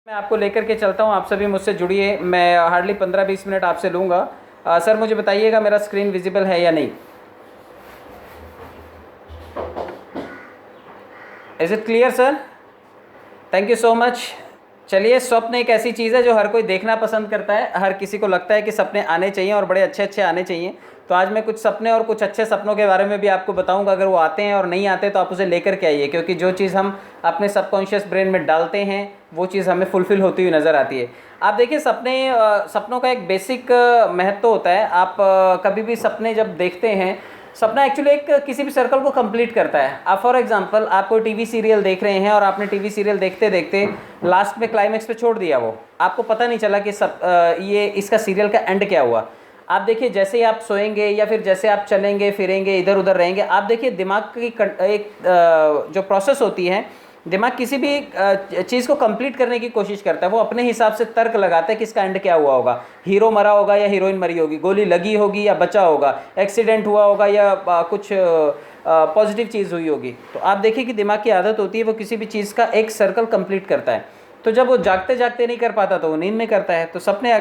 मैं आपको लेकर के चलता हूँ। आप सभी मुझसे जुड़िए। मैं हार्डली 15-20 मिनट आपसे लूँगा। सर मुझे बताइएगा मेरा स्क्रीन विजिबल है या नहीं। Is it clear sir? Thank you so much. चलिए, स्वप्न एक ऐसी चीज़ है जो हर कोई देखना पसंद करता है। हर किसी को लगता है कि सपने आने चाहिए और बड़े अच्छे अच्छे आने चाहिए। तो आज मैं कुछ सपने और कुछ अच्छे सपनों के बारे में भी आपको बताऊंगा। अगर वो आते हैं और नहीं आते तो आप उसे लेकर के आइए, क्योंकि जो चीज़ हम अपने सबकॉन्शियस ब्रेन में डालते हैं वो चीज़ हमें फुलफ़िल होती हुई नज़र आती है। आप देखिए, सपनों का एक बेसिक महत्व होता है। आप कभी भी सपने जब देखते हैं, सपना एक्चुअली एक किसी भी सर्कल को कंप्लीट करता है। आप फॉर एग्जांपल आप कोई टीवी सीरियल देख रहे हैं और आपने टीवी सीरियल देखते देखते लास्ट में क्लाइमेक्स पे छोड़ दिया, वो आपको पता नहीं चला कि ये इसका सीरियल का एंड क्या हुआ। आप देखिए, जैसे ही आप सोएंगे या फिर जैसे आप चलेंगे फिरेंगे इधर उधर रहेंगे, आप देखिए दिमाग की एक जो प्रोसेस होती है, दिमाग किसी भी चीज़ को कंप्लीट करने की कोशिश करता है। वो अपने हिसाब से तर्क लगाता है कि इसका एंड क्या हुआ होगा। हीरो मरा होगा या हीरोइन मरी होगी, गोली लगी होगी या बचा होगा, एक्सीडेंट हुआ होगा या कुछ पॉजिटिव चीज़ हुई होगी। तो आप देखिए कि दिमाग की आदत होती है, वो किसी भी चीज़ का एक सर्कल कंप्लीट करता है। तो जब वो जागते जागते नहीं कर पाता तो वो नींद में करता है। तो सपने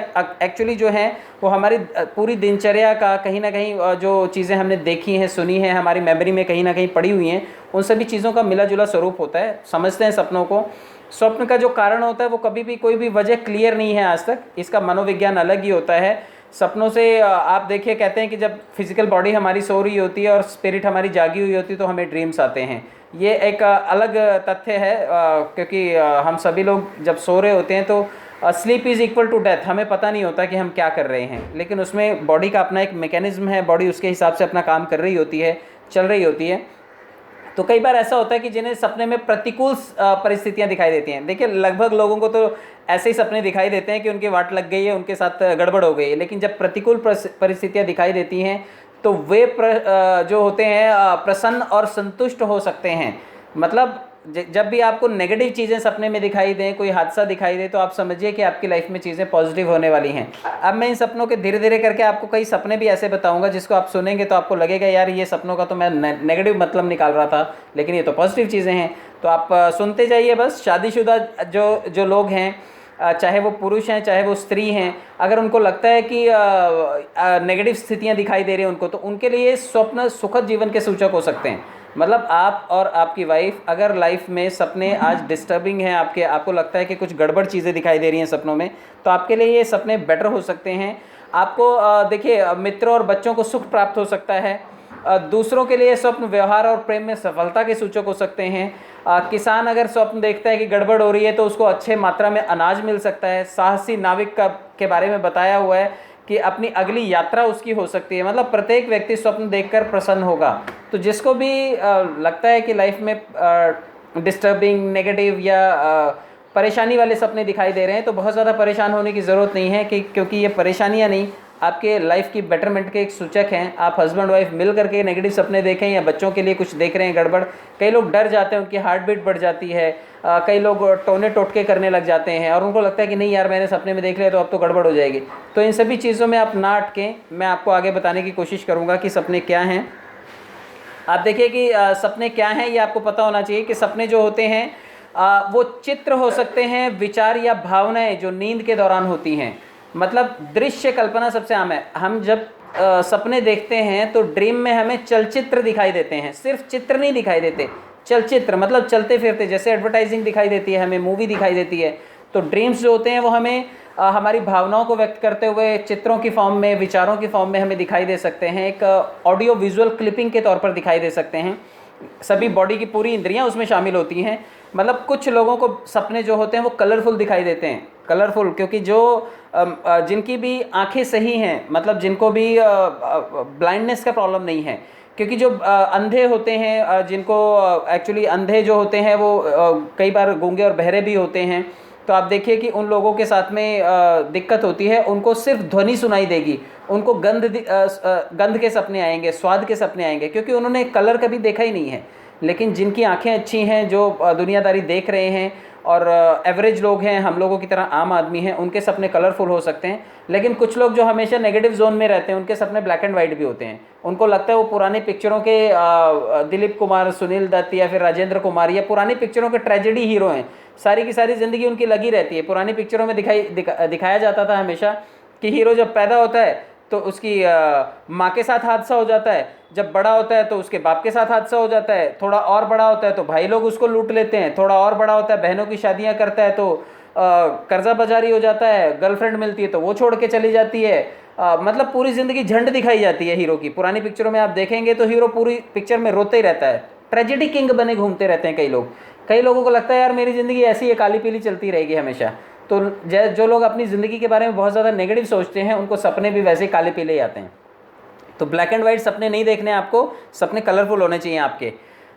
एक्चुअली जो हैं वो हमारी पूरी दिनचर्या का कहीं ना कहीं जो चीज़ें हमने देखी हैं सुनी हैं हमारी मेमोरी में कहीं ना कहीं पड़ी हुई हैं, उन सभी चीज़ों का मिला जुला स्वरूप होता है। समझते हैं सपनों को। स्वप्न का जो कारण होता है वो कभी भी कोई भी वजह क्लियर नहीं है आज तक। इसका मनोविज्ञान अलग ही होता है। सपनों से आप देखिए, कहते हैं कि जब फिजिकल बॉडी हमारी सो रही होती है और स्पिरिट हमारी जागी हुई होती है तो हमें ड्रीम्स आते हैं। ये एक अलग तथ्य है, क्योंकि हम सभी लोग जब सो रहे होते हैं तो sleep is equal to death. हमें पता नहीं होता कि हम क्या कर रहे हैं, लेकिन उसमें बॉडी का अपना एक मैकेनिज्म है। बॉडी उसके हिसाब से अपना काम कर रही होती है, चल रही होती है। तो कई बार ऐसा होता है कि जिन्हें सपने में प्रतिकूल परिस्थितियां दिखाई देती हैं। देखिए, लगभग लोगों को तो ऐसे ही सपने दिखाई देते हैं कि उनके वाट लग गई है, उनके साथ गड़बड़ हो गई है। लेकिन जब प्रतिकूल परिस्थितियां दिखाई देती हैं तो वे जो होते हैं प्रसन्न और संतुष्ट हो सकते हैं। मतलब जब भी आपको नेगेटिव चीज़ें सपने में दिखाई दें, कोई हादसा दिखाई दे, तो आप समझिए कि आपकी लाइफ में चीज़ें पॉजिटिव होने वाली हैं। अब मैं इन सपनों के धीरे धीरे करके आपको कई सपने भी ऐसे बताऊंगा जिसको आप सुनेंगे तो आपको लगेगा यार ये सपनों का तो मैं नेगेटिव मतलब निकाल रहा था, लेकिन ये तो पॉजिटिव चीज़ें हैं। तो आप सुनते जाइए बस। शादीशुदा जो लोग हैं, चाहे वो पुरुष हैं चाहे वो स्त्री हैं, अगर उनको लगता है कि नेगेटिव स्थितियां दिखाई दे रही हैं उनको, तो उनके लिए स्वप्न सुखद जीवन के सूचक हो सकते हैं। मतलब आप और आपकी वाइफ अगर लाइफ में सपने आज डिस्टर्बिंग हैं, आपको लगता है कि कुछ गड़बड़ चीज़ें दिखाई दे रही हैं सपनों में, तो आपके लिए ये सपने बेटर हो सकते हैं। आपको देखिए, मित्रों और बच्चों को सुख प्राप्त हो सकता है। दूसरों के लिए स्वप्न व्यवहार और प्रेम में सफलता के सूचक हो सकते हैं। किसान अगर स्वप्न देखता है कि गड़बड़ हो रही है तो उसको अच्छे मात्रा में अनाज मिल सकता है। साहसी नाविक के बारे में बताया हुआ है कि अपनी अगली यात्रा उसकी हो सकती है। मतलब प्रत्येक व्यक्ति स्वप्न देखकर प्रसन्न होगा। तो जिसको भी लगता है कि लाइफ में डिस्टर्बिंग, नेगेटिव या परेशानी वाले सपने दिखाई दे रहे हैं, तो बहुत ज़्यादा परेशान होने की ज़रूरत नहीं है, क्योंकि ये परेशानियाँ नहीं, आपके लाइफ की बेटरमेंट के एक सूचक हैं। आप हस्बैंड वाइफ मिल करके नेगेटिव सपने देखें या बच्चों के लिए कुछ देख रहे हैं गड़बड़, कई लोग डर जाते हैं, उनकी हार्ट बीट बढ़ जाती है। कई लोग टोने टोटके करने लग जाते हैं और उनको लगता है कि नहीं यार मैंने सपने में देख लिया तो अब तो गड़बड़ हो जाएगी। तो इन सभी चीज़ों में आप ना अटकें। मैं आपको आगे बताने की कोशिश करूँगा कि सपने क्या हैं। आप देखिए कि सपने क्या हैं, ये आपको पता होना चाहिए कि सपने जो होते हैं वो चित्र हो सकते हैं, विचार या भावनाएं जो नींद के दौरान होती हैं। मतलब दृश्य कल्पना सबसे आम है। हम जब सपने देखते हैं तो ड्रीम में हमें चलचित्र दिखाई देते हैं। सिर्फ चित्र नहीं दिखाई देते, चलचित्र मतलब चलते फिरते, जैसे एडवर्टाइजिंग दिखाई देती है, हमें मूवी दिखाई देती है। तो ड्रीम्स जो होते हैं वो हमें हमारी भावनाओं को व्यक्त करते हुए चित्रों की फॉर्म में, विचारों की फॉर्म में हमें दिखाई दे सकते हैं। एक ऑडियो विजुअल क्लिपिंग के तौर पर दिखाई दे सकते हैं। सभी बॉडी की पूरी इंद्रियां उसमें शामिल होती हैं। मतलब कुछ लोगों को सपने जो होते हैं वो कलरफुल दिखाई देते हैं। कलरफुल क्योंकि जो जिनकी भी आंखें सही हैं, मतलब जिनको भी ब्लाइंडनेस का प्रॉब्लम नहीं है, क्योंकि जो अंधे होते हैं, जिनको एक्चुअली अंधे जो होते हैं वो कई बार गूंगे और बहरे भी होते हैं। तो आप देखिए कि उन लोगों के साथ में दिक्कत होती है, उनको सिर्फ ध्वनि सुनाई देगी, उनको गंध के सपने आएंगे, स्वाद के सपने आएंगे, क्योंकि उन्होंने कलर कभी देखा ही नहीं है। लेकिन जिनकी आंखें अच्छी हैं, जो दुनियादारी देख रहे हैं, और एवरेज लोग हैं, हम लोगों की तरह आम आदमी हैं, उनके सपने कलरफुल हो सकते हैं। लेकिन कुछ लोग जो हमेशा नेगेटिव जोन में रहते हैं उनके सपने ब्लैक एंड वाइट भी होते हैं। उनको लगता है वो पुरानी पिक्चरों के दिलीप कुमार, सुनील दत्त या फिर राजेंद्र कुमार या पुरानी पिक्चरों के ट्रेजेडी हीरो हैं। सारी की सारी ज़िंदगी उनकी लगी रहती है। पुरानी पिक्चरों में दिखाया जाता था हमेशा कि हीरो जब पैदा होता है तो उसकी माँ के साथ हादसा हो जाता है, जब बड़ा होता है तो उसके बाप के साथ हादसा हो जाता है, थोड़ा और बड़ा होता है तो भाई लोग उसको लूट लेते हैं, थोड़ा और बड़ा होता है बहनों की शादियां करता है तो कर्जा बाजारी हो जाता है, गर्लफ्रेंड मिलती है तो वो छोड़ के चली जाती है। मतलब पूरी ज़िंदगी झंड दिखाई जाती है हीरो की। पुरानी पिक्चरों में आप देखेंगे तो हीरो पूरी पिक्चर में रोते ही रहता है, ट्रेजेडी किंग बने घूमते रहते हैं कई लोग। कई लोगों को लगता है यार मेरी ज़िंदगी ऐसी है, काली पीली चलती रहेगी हमेशा। तो जो लोग अपनी ज़िंदगी के बारे में बहुत ज़्यादा नेगेटिव सोचते हैं उनको सपने भी वैसे ही काले पीले ही आते हैं। तो ब्लैक एंड वाइट सपने नहीं देखने हैं आपको, सपने कलरफुल होने चाहिए आपके।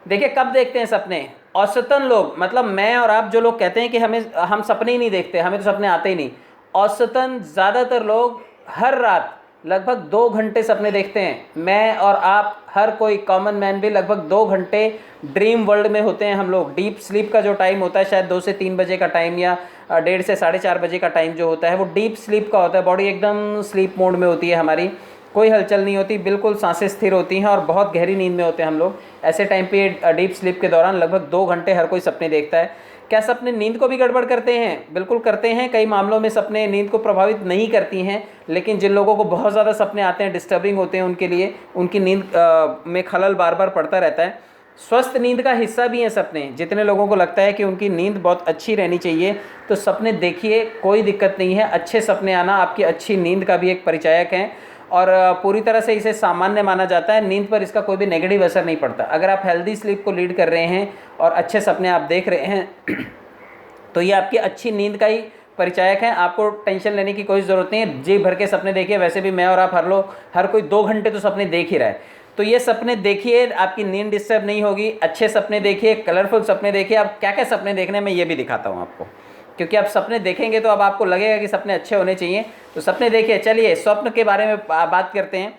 देखिए कब देखते हैं सपने? औसतन लोग, मतलब मैं और आप जो लोग कहते हैं कि हम सपने ही नहीं देखते, हमें तो सपने आते ही नहीं, औसतन ज़्यादातर लोग हर रात लगभग 2 घंटे सपने देखते हैं। मैं और आप, हर कोई कॉमन मैन भी लगभग 2 घंटे ड्रीम वर्ल्ड में होते हैं हम लोग। डीप स्लीप का जो टाइम होता है शायद 2 से 3 बजे का टाइम या 1:30 से 4:30 बजे का टाइम जो होता है वो डीप स्लीप का होता है। बॉडी एकदम स्लीप मोड में होती है हमारी, कोई हलचल नहीं होती, बिल्कुल सांसें स्थिर होती हैं और बहुत गहरी नींद में होते हैं हम लोग। ऐसे टाइम पे डीप स्लीप के दौरान लगभग 2 घंटे हर कोई सपने देखता है। क्या सपने नींद को भी गड़बड़ करते हैं? बिल्कुल करते हैं। कई मामलों में सपने नींद को प्रभावित नहीं करती हैं, लेकिन जिन लोगों को बहुत ज़्यादा सपने आते हैं, डिस्टर्बिंग होते हैं उनके लिए, उनकी नींद में खलल बार बार पड़ता रहता है। स्वस्थ नींद का हिस्सा भी हैं सपने। जितने लोगों को लगता है कि उनकी नींद बहुत अच्छी रहनी चाहिए तो सपने देखिए, कोई दिक्कत नहीं है। अच्छे सपने आना आपकी अच्छी नींद का भी एक परिचायक है और पूरी तरह से इसे सामान्य माना जाता है। नींद पर इसका कोई भी नेगेटिव असर नहीं पड़ता। अगर आप हेल्दी स्लीप को लीड कर रहे हैं और अच्छे सपने आप देख रहे हैं तो ये आपकी अच्छी नींद का ही परिचायक है। आपको टेंशन लेने की कोई ज़रूरत नहीं है। जी भर के सपने देखिए। वैसे भी मैं और आप हर कोई 2 घंटे तो सपने देख ही रहा है। तो ये सपने देखिए, आपकी नींद डिस्टर्ब नहीं होगी। अच्छे सपने देखिए, कलरफुल सपने देखिए। आप क्या क्या सपने देखने मैं ये भी दिखाता हूँ आपको, क्योंकि आप सपने देखेंगे तो अब आपको लगेगा कि सपने अच्छे होने चाहिए। तो सपने देखिए। चलिए स्वप्न के बारे में बात करते हैं।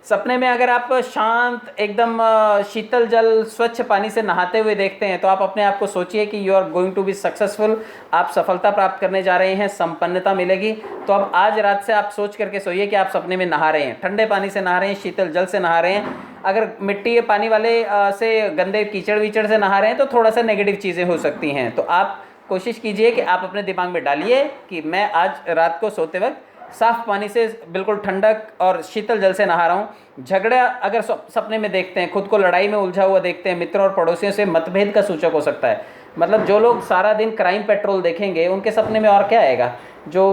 सपने में अगर आप शांत, एकदम शीतल जल, स्वच्छ पानी से नहाते हुए देखते हैं तो आप अपने आप को सोचिए कि you are going to be successful. आप सफलता प्राप्त करने जा रहे हैं, संपन्नता मिलेगी। तो अब आज रात से आप सोच करके सोइए कि आप सपने में नहा रहे हैं, ठंडे पानी से नहा रहे हैं, शीतल जल से नहा रहे हैं। अगर मिट्टी के पानी वाले से, गंदे कीचड़ वीचड़ से नहा रहे हैं तो थोड़ा सा नेगेटिव चीज़ें हो सकती हैं। तो आप कोशिश कीजिए कि आप अपने दिमाग में डालिए कि मैं आज रात को सोते वक्त साफ़ पानी से, बिल्कुल ठंडक और शीतल जल से नहा रहा हूँ। झगड़ा अगर सपने में देखते हैं, खुद को लड़ाई में उलझा हुआ देखते हैं, मित्रों और पड़ोसियों से मतभेद का सूचक हो सकता है। मतलब जो लोग सारा दिन क्राइम पेट्रोल देखेंगे उनके सपने में और क्या आएगा? जो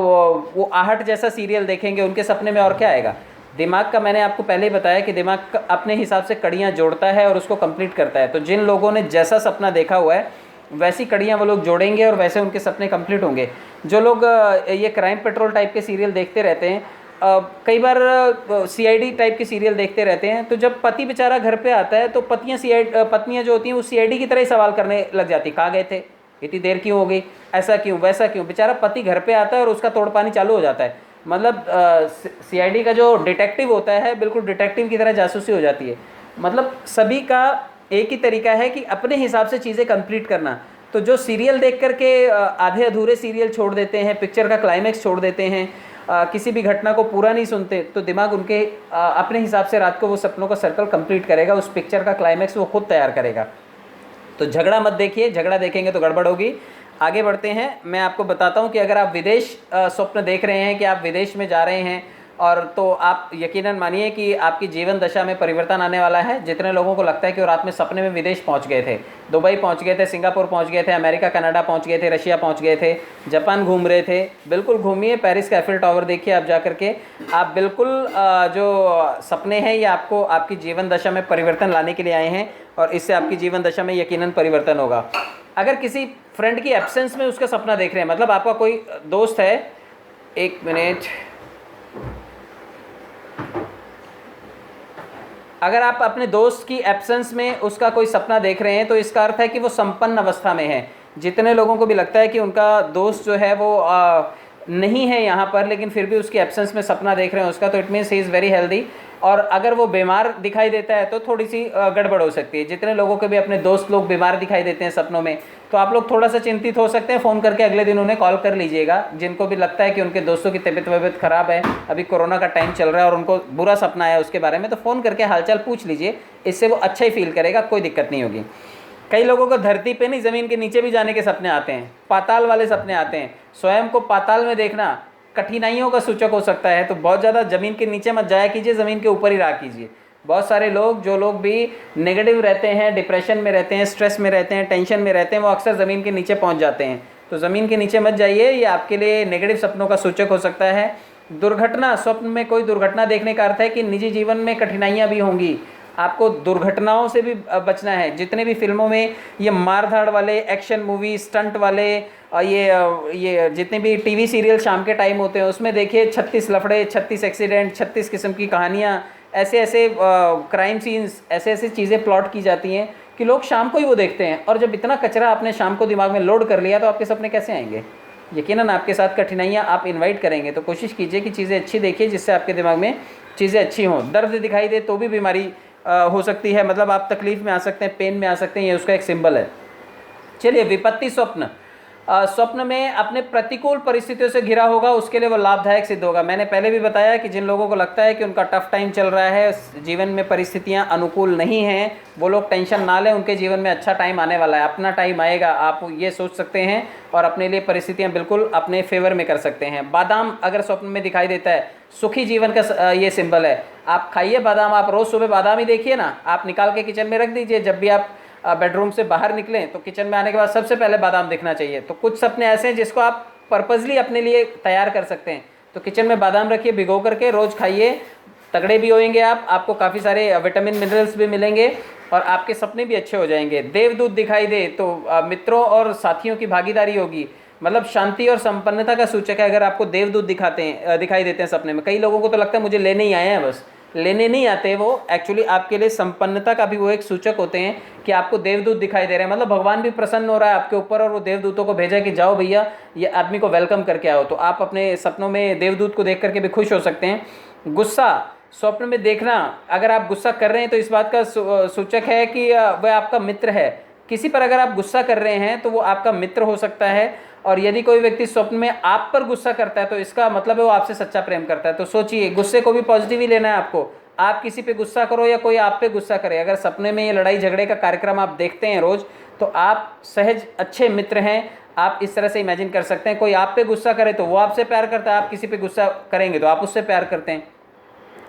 वो आहट जैसा सीरियल देखेंगे उनके सपने में और क्या आएगा? दिमाग का, मैंने आपको पहले ही बताया कि दिमाग अपने हिसाब से कड़ियाँ जोड़ता है और उसको कंप्लीट करता है। तो जिन लोगों ने जैसा सपना देखा हुआ है वैसी कड़ियाँ वो लोग जोड़ेंगे और वैसे उनके सपने कंप्लीट होंगे। जो लोग ये क्राइम पेट्रोल टाइप के सीरियल देखते रहते हैं, कई बार सीआईडी टाइप के सीरियल देखते रहते हैं, तो जब पति बेचारा घर पे आता है तो पत्नियाँ जो होती हैं वो सीआईडी की तरह ही सवाल करने लग जाती, कहाँ गए थे, इतनी देर क्यों हो गई, ऐसा क्यों, वैसा क्यों। बेचारा पति घर पे आता है और उसका तोड़ पानी चालू हो जाता है। मतलब सीआईडी का जो डिटेक्टिव होता है बिल्कुल डिटेक्टिव की तरह जासूसी हो जाती है। मतलब सभी का एक ही तरीका है कि अपने हिसाब से चीज़ें कंप्लीट करना। तो जो सीरियल देख करके आधे अधूरे सीरियल छोड़ देते हैं, पिक्चर का क्लाइमेक्स छोड़ देते हैं, किसी भी घटना को पूरा नहीं सुनते, तो दिमाग उनके अपने हिसाब से रात को वो सपनों का सर्कल कंप्लीट करेगा, उस पिक्चर का क्लाइमेक्स वो खुद तैयार करेगा। तो झगड़ा मत देखिए, झगड़ा देखेंगे तो गड़बड़ होगी। आगे बढ़ते हैं। मैं आपको बताता हूँ कि अगर आप विदेश स्वप्न देख रहे हैं कि आप विदेश में जा रहे हैं, और तो आप यकीनन मानिए कि आपकी जीवन दशा में परिवर्तन आने वाला है। जितने लोगों को लगता है कि वो रात में सपने में विदेश पहुंच गए थे, दुबई पहुंच गए थे, सिंगापुर पहुंच गए थे, अमेरिका कनाडा पहुंच गए थे, रशिया पहुंच गए थे, जापान घूम रहे थे, बिल्कुल घूमिए। पेरिस का एफिल टावर देखिए आप जा करके। आप बिल्कुल जो सपने हैं ये आपको आपकी जीवन दशा में परिवर्तन लाने के लिए आए हैं और इससे आपकी जीवन दशा में यकीनन परिवर्तन होगा। अगर किसी फ्रेंड की एब्सेंस में उसका सपना देख रहे हैं, मतलब आपका कोई दोस्त है, एक मिनट, अगर आप अपने दोस्त की एब्सेंस में उसका कोई सपना देख रहे हैं तो इसका अर्थ है कि वो संपन्न अवस्था में है। जितने लोगों को भी लगता है कि उनका दोस्त जो है वो नहीं है यहाँ पर, लेकिन फिर भी उसकी एब्सेंस में सपना देख रहे हैं उसका, तो it means he is very healthy. और अगर वो बीमार दिखाई देता है तो थोड़ी सी गड़बड़ हो सकती है। जितने लोगों के भी अपने दोस्त लोग बीमार दिखाई देते हैं सपनों में, तो आप लोग थोड़ा सा चिंतित हो सकते हैं, फ़ोन करके अगले दिन उन्हें कॉल कर लीजिएगा। जिनको भी लगता है कि उनके दोस्तों की तबीयत ख़राब है, अभी कोरोना का टाइम चल रहा है और उनको बुरा सपना आया उसके बारे में, तो फ़ोन करके हालचाल पूछ लीजिए, इससे वो अच्छा ही फील करेगा, कोई दिक्कत नहीं होगी। कई लोगों को धरती पे नहीं, ज़मीन के नीचे भी जाने के सपने आते हैं, पाताल वाले सपने आते हैं। स्वयं को पाताल में देखना कठिनाइयों का सूचक हो सकता है, तो बहुत ज़्यादा ज़मीन के नीचे मत जाया कीजिए, ज़मीन के ऊपर ही रहा कीजिए। बहुत सारे लोग, जो लोग भी नेगेटिव रहते हैं, डिप्रेशन में रहते हैं, स्ट्रेस में रहते हैं, टेंशन में रहते हैं, वो अक्सर ज़मीन के नीचे पहुंच जाते हैं। तो ज़मीन के नीचे मत जाइए, ये आपके लिए नेगेटिव सपनों का सूचक हो सकता है। दुर्घटना, स्वप्न में कोई दुर्घटना देखने का अर्थ है कि निजी जीवन में कठिनाइयाँ भी होंगी, आपको दुर्घटनाओं से भी बचना है। जितने भी फिल्मों में ये मारधाड़ वाले, एक्शन मूवी, स्टंट वाले, ये जितने भी टीवी सीरियल शाम के टाइम होते हैं, उसमें देखिए 36 लफड़े, 36 एक्सीडेंट, 36 किस्म की कहानियाँ, ऐसे ऐसे क्राइम सीन्स, ऐसे ऐसे चीज़ें प्लॉट की जाती हैं कि लोग शाम को ही वो देखते हैं। और जब इतना कचरा आपने शाम को दिमाग में लोड कर लिया तो आपके सपने कैसे आएंगे? यकीनन आपके साथ कठिनाइयाँ आप इन्वाइट करेंगे। तो कोशिश कीजिए कि चीज़ें अच्छी देखिए, जिससे आपके दिमाग में चीज़ें अच्छी हों। दर्द दिखाई दे तो भी बीमारी हो सकती है, मतलब आप तकलीफ़ में आ सकते हैं, पेन में आ सकते हैं, ये उसका एक सिंबल है। चलिए, विपत्ति स्वप्न। स्वप्न में अपने प्रतिकूल परिस्थितियों से घिरा होगा, उसके लिए वो लाभदायक सिद्ध होगा। मैंने पहले भी बताया कि जिन लोगों को लगता है कि उनका टफ टाइम चल रहा है, जीवन में परिस्थितियां अनुकूल नहीं हैं, वो लोग टेंशन ना लें, उनके जीवन में अच्छा टाइम आने वाला है, अपना टाइम आएगा, आप ये सोच सकते हैं और अपने लिए परिस्थितियां बिल्कुल अपने फेवर में कर सकते हैं। बादाम अगर स्वप्न में दिखाई देता है, सुखी जीवन का ये सिंबल है। आप खाइए बादाम, आप रोज़ सुबह बादाम ही देखिए ना, आप निकाल के किचन में रख दीजिए, जब भी आप बेडरूम से बाहर निकलें तो किचन में आने के बाद सबसे पहले बादाम दिखना चाहिए। तो कुछ सपने ऐसे हैं जिसको आप पर्पजली अपने लिए तैयार कर सकते हैं। तो किचन में बादाम रखिए, भिगो करके रोज़ खाइए, तगड़े भी होंगे आप, आपको काफ़ी सारे विटामिन मिनरल्स भी मिलेंगे और आपके सपने भी अच्छे हो जाएंगे। देवदूत दिखाई दे तो मित्रों और साथियों की भागीदारी होगी, मतलब शांति और संपन्नता का सूचक है अगर आपको देवदूत दिखाई देते हैं सपने में। कई लोगों को तो लगता है मुझे लेने ही आए हैं, बस लेने नहीं आते, वो एक्चुअली आपके लिए संपन्नता का भी वो एक सूचक होते हैं कि आपको देवदूत दिखाई दे रहे हैं, मतलब भगवान भी प्रसन्न हो रहा है आपके ऊपर और वो देवदूतों को भेजा कि जाओ भैया ये आदमी को वेलकम करके आओ। तो आप अपने सपनों में देवदूत को देख करके भी खुश हो सकते हैं। गुस्सा स्वप्न में देखना, अगर आप गुस्सा कर रहे हैं तो इस बात का सूचक है कि वह आपका मित्र है। किसी पर अगर आप गुस्सा कर रहे हैं तो वो आपका मित्र हो सकता है, और यदि कोई व्यक्ति स्वप्न में आप पर गुस्सा करता है तो इसका मतलब है वो आपसे सच्चा प्रेम करता है। तो सोचिए, गुस्से को भी पॉजिटिव ही लेना है आपको। आप किसी पे गुस्सा करो या कोई आप पे गुस्सा करे, अगर सपने में ये लड़ाई झगड़े का कार्यक्रम आप देखते हैं रोज़, तो आप सहज अच्छे मित्र हैं। आप इस तरह से इमेजिन कर सकते हैं, कोई आप पे गुस्सा करे तो वो आपसे प्यार करता है, आप किसी पे गुस्सा करेंगे तो आप उससे प्यार करते हैं।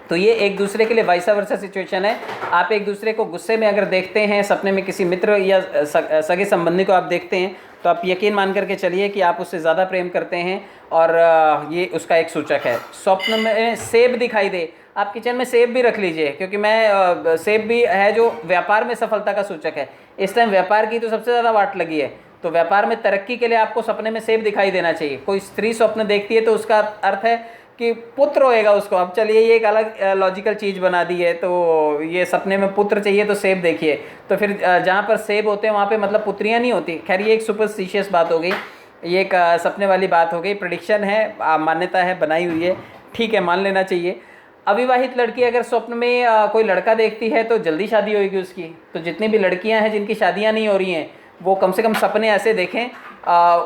तो ये एक दूसरे के लिए वाइसा वर्सा सिचुएशन है। आप एक दूसरे को गुस्से में अगर देखते हैं, सपने में किसी मित्र या सगे संबंधी को आप देखते हैं, तो आप यकीन मान करके चलिए कि आप उससे ज़्यादा प्रेम करते हैं, और ये उसका एक सूचक है। स्वप्न में सेब दिखाई दे, आप किचन में सेब भी रख लीजिए, क्योंकि सेब भी है जो व्यापार में सफलता का सूचक है। इस टाइम व्यापार की तो सबसे ज़्यादा वाट लगी है, तो व्यापार में तरक्की के लिए आपको सपने में सेब दिखाई देना चाहिए। कोई स्त्री स्वप्न देखती है तो उसका अर्थ है कि पुत्र होएगा उसको। अब चलिए, ये एक अलग लॉजिकल चीज़ बना दी है, तो ये सपने में पुत्र चाहिए तो सेब देखिए। तो फिर जहाँ पर सेब होते हैं वहाँ पे मतलब पुत्रियाँ नहीं होती। खैर, ये एक सुपरस्टिशियस बात हो गई, ये एक सपने वाली बात हो गई, प्रेडिक्शन है, मान्यता है, बनाई हुई है, ठीक है, मान लेना चाहिए। अविवाहित लड़की अगर स्वप्न में कोई लड़का देखती है तो जल्दी शादी होगी उसकी। तो जितनी भी लड़कियां हैं जिनकी शादियां नहीं हो रही हैं, वो कम से कम सपने ऐसे देखें,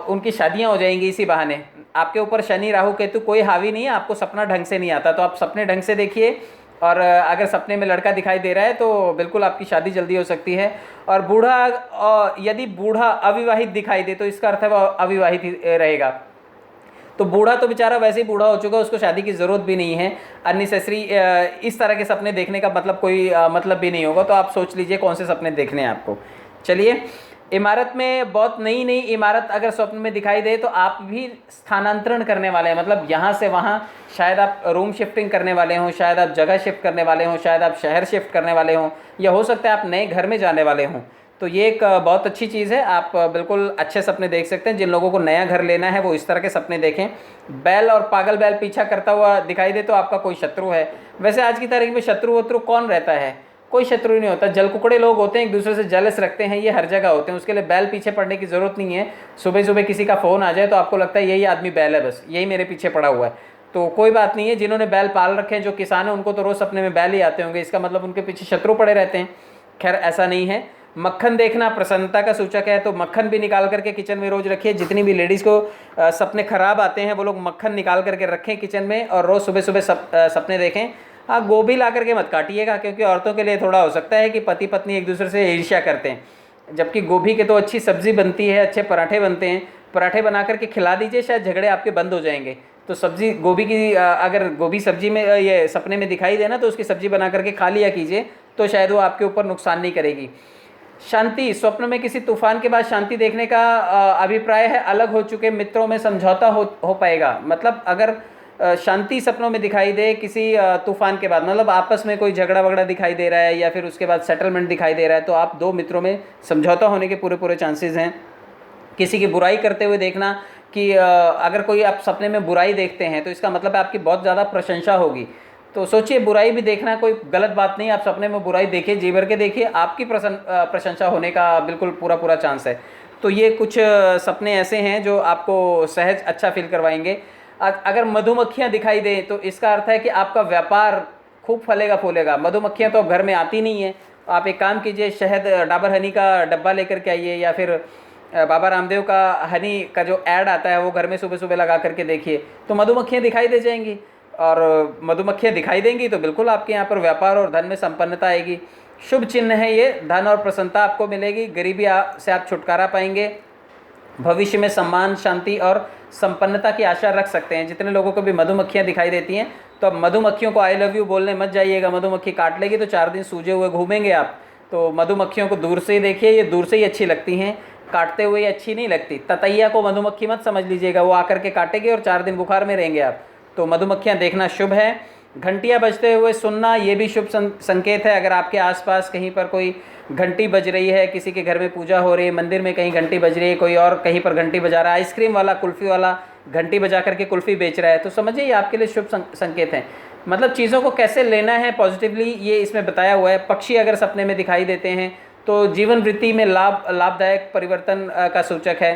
उनकी शादियां हो जाएंगी इसी बहाने। आपके ऊपर शनि राहु केतु कोई हावी नहीं है, आपको सपना ढंग से नहीं आता, तो आप सपने ढंग से देखिए। और अगर सपने में लड़का दिखाई दे रहा है तो बिल्कुल आपकी शादी जल्दी हो सकती है। और बूढ़ा, यदि बूढ़ा अविवाहित दिखाई दे तो इसका अर्थ है वो अविवाहित ही रहेगा। तो बूढ़ा तो बेचारा वैसे ही बूढ़ा हो चुका है, उसको शादी की ज़रूरत भी नहीं है। अननेसेसरी इस तरह के सपने देखने का मतलब कोई मतलब भी नहीं होगा। तो आप सोच लीजिए कौन से सपने देखने हैं आपको। चलिए, इमारत में बहुत नई नई इमारत अगर स्वप्न में दिखाई दे तो आप भी स्थानांतरण करने वाले हैं, मतलब यहाँ से वहाँ, शायद आप रूम शिफ्टिंग करने वाले हों, शायद आप जगह शिफ्ट करने वाले हों, शायद आप शहर शिफ्ट करने वाले हों, या हो सकता है आप नए घर में जाने वाले हों। तो ये एक बहुत अच्छी चीज़ है, आप बिल्कुल अच्छे सपने देख सकते हैं। जिन लोगों को नया घर लेना है वो इस तरह के सपने देखें। बैल और पागल बैल पीछा करता हुआ दिखाई दे तो आपका कोई शत्रु है। वैसे आज की तारीख में शत्रु वत्रु कौन रहता है? कोई शत्रु नहीं होता। जलकुकड़े लोग होते हैं, एक दूसरे से जेलस रखते हैं, ये हर जगह होते हैं, उसके लिए बैल पीछे पड़ने की ज़रूरत नहीं है। सुबह सुबह किसी का फ़ोन आ जाए तो आपको लगता है यही आदमी बैल है, बस यही मेरे पीछे पड़ा हुआ है। तो कोई बात नहीं है, जिन्होंने बैल पाल रखे हैं, जो किसान हैं, उनको तो रोज़ सपने में बैल ही आते होंगे, इसका मतलब उनके पीछे शत्रु पड़े रहते हैं। खैर, ऐसा नहीं है। मक्खन देखना प्रसन्नता का सूचक है, तो मक्खन भी निकाल करके किचन में रोज रखिए। जितनी भी लेडीज़ को सपने खराब आते हैं वो लोग मक्खन निकाल करके रखें किचन में, और रोज़ सुबह सुबह सपने देखें। हाँ, गोभी ला करके मत काटिएगा, क्योंकि औरतों के लिए थोड़ा हो सकता है कि पति पत्नी एक दूसरे से ईर्ष्या करते हैं, जबकि गोभी के तो अच्छी सब्जी बनती है, अच्छे पराठे बनते हैं। पराठे बना करके खिला दीजिए, शायद झगड़े आपके बंद हो जाएंगे। तो सब्जी गोभी की अगर गोभी सब्जी में ये सपने में दिखाई देना, तो उसकी सब्जी बना करके खा लिया कीजिए, तो शायद वो आपके ऊपर नुकसान नहीं करेगी। शांति, स्वप्न में किसी तूफान के बाद शांति देखने का अभिप्राय है अलग हो चुके मित्रों में समझौता हो पाएगा। मतलब अगर शांति सपनों में दिखाई दे किसी तूफान के बाद, मतलब आपस में कोई झगड़ा वगड़ा दिखाई दे रहा है या फिर उसके बाद सेटलमेंट दिखाई दे रहा है, तो आप दो मित्रों में समझौता होने के पूरे पूरे चांसेस हैं। किसी की बुराई करते हुए देखना कि अगर कोई आप सपने में बुराई देखते हैं तो इसका मतलब आपकी बहुत ज़्यादा प्रशंसा होगी। तो सोचिए, बुराई भी देखना कोई गलत बात नहीं, आप सपने में बुराई देखिए, जी भर के देखिए, आपकी प्रशंसा होने का बिल्कुल पूरा पूरा चांस है। तो ये कुछ सपने ऐसे हैं जो आपको सहज अच्छा फील करवाएंगे। अगर मधुमक्खियाँ दिखाई दें तो इसका अर्थ है कि आपका व्यापार खूब फलेगा फूलेगा। मधुमक्खियाँ तो घर में आती नहीं हैं, आप एक काम कीजिए, शहद डाबर हनी का डब्बा लेकर के आइए, या फिर बाबा रामदेव का हनी का जो ऐड आता है वो घर में सुबह सुबह लगा करके देखिए, तो मधुमक्खियाँ दिखाई दे जाएंगी। और मधुमक्खियाँ दिखाई देंगी तो बिल्कुल आपके यहाँ पर व्यापार और धन में संपन्नता आएगी। शुभ चिन्ह है ये, धन और प्रसन्नता आपको मिलेगी, गरीबी से आप छुटकारा पाएंगे। भविष्य में सम्मान, शांति और संपन्नता की आशा रख सकते हैं। जितने लोगों को भी मधुमक्खियाँ दिखाई देती हैं, तो अब मधुमक्खियों को आई लव यू बोलने मत जाइएगा, मधुमक्खी काट लेगी तो 4 दिन सूजे हुए घूमेंगे आप। तो मधुमक्खियों को दूर से ही देखिए, ये दूर से ही अच्छी लगती हैं, काटते हुए अच्छी नहीं लगती। ततैया को मधुमक्खी मत समझ लीजिएगा, वो आकर के काटेगी और 4 दिन बुखार में रहेंगे आप। तो मधुमक्खियाँ देखना शुभ है। घंटियाँ बजते हुए सुनना, ये भी शुभ संकेत है। अगर आपके आसपास कहीं पर कोई घंटी बज रही है, किसी के घर में पूजा हो रही है, मंदिर में कहीं घंटी बज रही है, कोई और कहीं पर घंटी बजा रहा है, आइसक्रीम वाला, कुल्फ़ी वाला घंटी बजा करके कुल्फ़ी बेच रहा है, तो समझिए ये आपके लिए शुभ संकेत हैं। मतलब चीज़ों को कैसे लेना है पॉजिटिवली, ये इसमें बताया हुआ है। पक्षी अगर सपने में दिखाई देते हैं तो जीवन वृत्ति में लाभदायक परिवर्तन का सूचक है।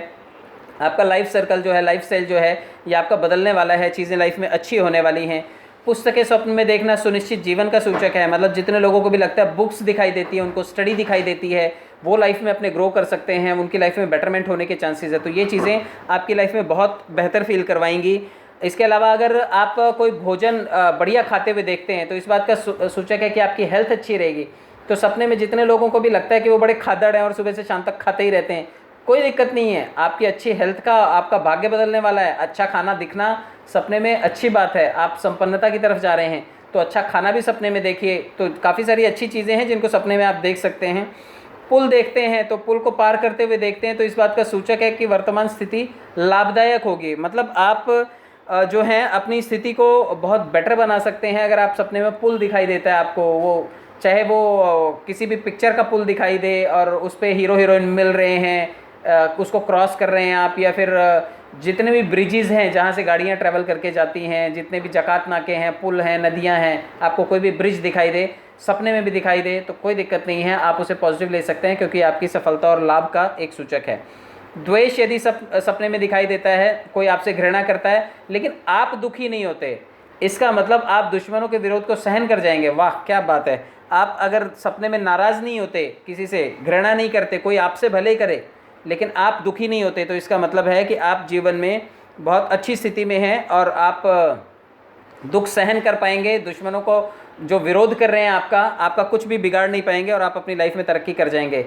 आपका लाइफ सर्कल जो है, लाइफ स्टाइल जो है, ये आपका बदलने वाला है, चीज़ें लाइफ में अच्छी होने वाली हैं। पुस्तकें स्वप्न में देखना सुनिश्चित जीवन का सूचक है। मतलब जितने लोगों को भी लगता है बुक्स दिखाई देती है, उनको स्टडी दिखाई देती है, वो लाइफ में अपने ग्रो कर सकते हैं, उनकी लाइफ में बेटरमेंट होने के चांसेस है। तो ये चीज़ें आपकी लाइफ में बहुत बेहतर फील करवाएंगी। इसके अलावा अगर आप कोई भोजन बढ़िया खाते हुए देखते हैं तो इस बात का सूचक है कि आपकी हेल्थ अच्छी रहेगी। तो सपने में जितने लोगों को भी लगता है कि वो बड़े खादड़ हैं और सुबह से शाम तक खाते ही रहते हैं, कोई दिक्कत नहीं है, आपकी अच्छी हेल्थ का आपका भाग्य बदलने वाला है। अच्छा खाना दिखना सपने में अच्छी बात है, आप संपन्नता की तरफ जा रहे हैं, तो अच्छा खाना भी सपने में देखिए। तो काफ़ी सारी अच्छी चीज़ें हैं जिनको सपने में आप देख सकते हैं। पुल देखते हैं तो पुल को पार करते हुए देखते हैं, तो इस बात का सूचक है कि वर्तमान स्थिति लाभदायक होगी। मतलब आप जो हैं अपनी स्थिति को बहुत बेटर बना सकते हैं अगर आप सपने में पुल दिखाई देता है आपको। वो चाहे वो किसी भी पिक्चर का पुल दिखाई दे और उस पर हीरो हीरोइन मिल रहे हैं, उसको क्रॉस कर रहे हैं आप, या फिर जितने भी ब्रिजेज़ हैं जहाँ से गाड़ियाँ ट्रैवल करके जाती हैं, जितने भी जकात नाके हैं, पुल हैं, नदियाँ हैं, आपको कोई भी ब्रिज दिखाई दे, सपने में भी दिखाई दे, तो कोई दिक्कत नहीं है, आप उसे पॉजिटिव ले सकते हैं, क्योंकि आपकी सफलता और लाभ का एक सूचक है। द्वेष यदि सपने में दिखाई देता है, कोई आपसे घृणा करता है लेकिन आप दुखी नहीं होते, इसका मतलब आप दुश्मनों के विरोध को सहन कर जाएंगे। वाह क्या बात है। आप अगर सपने में नाराज़ नहीं होते, किसी से घृणा नहीं करते, कोई आपसे भले ही करे लेकिन आप दुखी नहीं होते, तो इसका मतलब है कि आप जीवन में बहुत अच्छी स्थिति में हैं और आप दुख सहन कर पाएंगे। दुश्मनों को जो विरोध कर रहे हैं आपका कुछ भी बिगाड़ नहीं पाएंगे और आप अपनी लाइफ में तरक्की कर जाएंगे।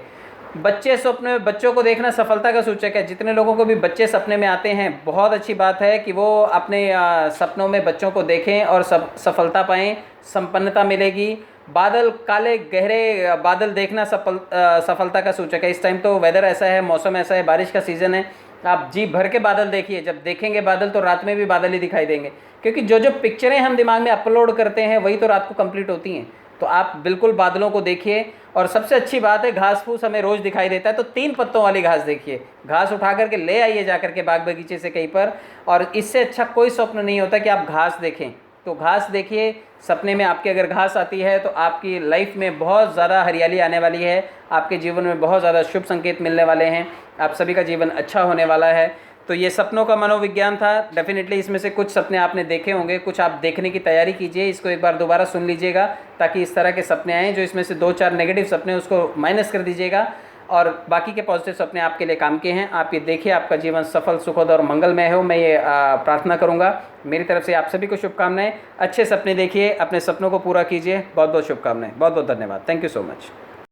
बच्चे स्वप्न में, बच्चों को देखना सफलता का सूचक है। जितने लोगों को भी बच्चे सपने में आते हैं, बहुत अच्छी बात है कि वो अपने सपनों में बच्चों को देखें और सफलता पाएँ, संपन्नता मिलेगी। बादल, काले गहरे बादल देखना सफलता का सूचक है। इस टाइम तो वेदर ऐसा है, मौसम ऐसा है, बारिश का सीज़न है, आप जी भर के बादल देखिए। जब देखेंगे बादल तो रात में भी बादल ही दिखाई देंगे, क्योंकि जो जो पिक्चरें हम दिमाग में अपलोड करते हैं वही तो रात को कंप्लीट होती हैं। तो आप बिल्कुल बादलों को देखिए। और सबसे अच्छी बात है, घास फूस हमें रोज़ दिखाई देता है, तो 3 पत्तों वाली घास देखिए, घास उठा करके ले आइए जा करके बाग बगीचे से कहीं पर। और इससे अच्छा कोई स्वप्न नहीं होता कि आप घास देखें। तो घास देखिए, सपने में आपके अगर घास आती है तो आपकी लाइफ में बहुत ज़्यादा हरियाली आने वाली है, आपके जीवन में बहुत ज़्यादा शुभ संकेत मिलने वाले हैं, आप सभी का जीवन अच्छा होने वाला है। तो ये सपनों का मनोविज्ञान था। डेफिनेटली इसमें से कुछ सपने आपने देखे होंगे, कुछ आप देखने की तैयारी कीजिए, इसको एक बार दोबारा सुन लीजिएगा, ताकि इस तरह के सपने आएँ। जो इसमें से 2-4 नेगेटिव सपने उसको माइनस कर दीजिएगा। और बाकी के पॉजिटिव सपने आपके लिए काम के हैं। आप ये देखिए, आपका जीवन सफल, सुखद और मंगलमय हो, मैं ये प्रार्थना करूँगा। मेरी तरफ से आप सभी को शुभकामनाएं। अच्छे सपने देखिए, अपने सपनों को पूरा कीजिए। बहुत बहुत शुभकामनाएं, बहुत बहुत धन्यवाद। Thank you so much.